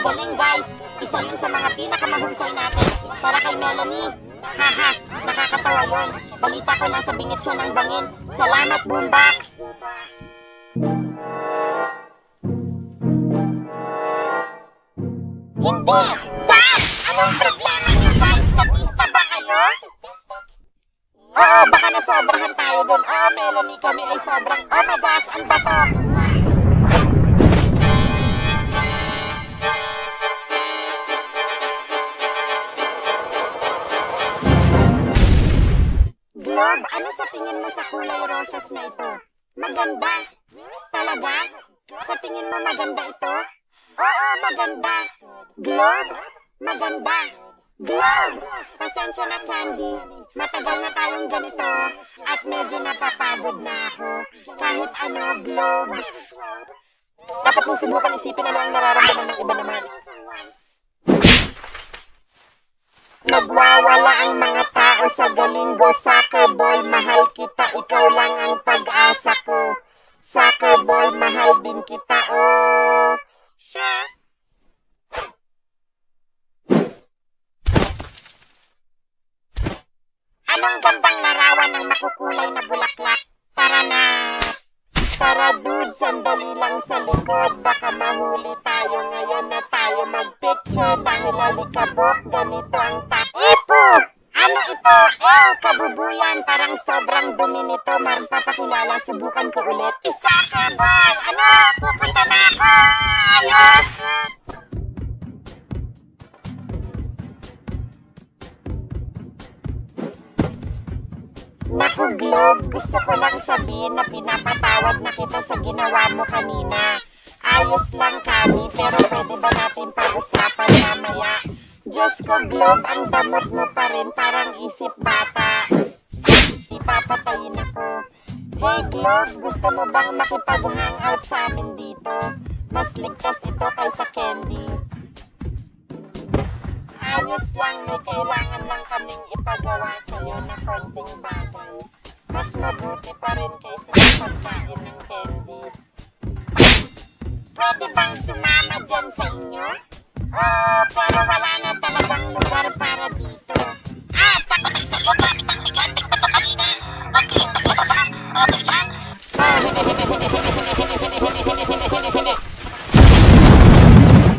Galing guys, isa yun sa mga pinakamahusay natin. Para kay Melanie. Haha, nakakatawa yun. Balita ko nasa bingit siya ng bangin. Salamat, Boombox! Hindi! Dad! Anong problema niyo guys? Statista ba kayo? Oo, baka nasobrahan tayo dun. Oo, Melanie, kami ay sobrang... Oh my gosh, ang bato! Globe, ano sa tingin mo sa kulay rosas na ito? Maganda. Talaga? Sa tingin mo maganda ito? Oo, maganda. Globe, maganda. Globe! Pasensya na, Candy. Matagal na tayong ganito at medyo napapagod na ako. Kahit ano, Globe. Dapat mong subukan isipin ano ang nararamdaman ng iba naman. Nagwawala ang mga tao sa Galingo Soccer Ball. Mahal kita, ikaw lang ang pag-asa ko. Soccer Ball, mahal din kita, oh. Sure. Anong gandang larawan ng makukulay na bulaklak? Tara na! Tara dude, sandali lang sa likod. Baka mahuli tayo ngayon na tayo mag-picture dahil alikabok, ganito ang Ipo! Ano ito? Kabubuyan. Parang sobrang dumi nito. Magpapakilala, subukan ko ulit. Soccer ball! Ano? Pupunta na ako! Ayos! Naku, Globe, gusto ko lang sabihin na pinapatawad na kita sa ginawa mo kanina. Ayos lang kami, pero pwede ba natin pag-usapan mamaya? Diyos ko, Globe, ang damot mo pa rin, parang isip bata. Ipapatayin ako. Hey, Globe, gusto mo bang makipag-hangout sa amin dito? Mas ligtas ito kaysa candy. Ayos lang, may kailangan lang kaming ipagawa sa'yo na konting bagay. Mas mabuti pa rin kaysa sa pagkain ng candy. Pwede bang sumama dyan sa inyo? Oo, pero wala na talagang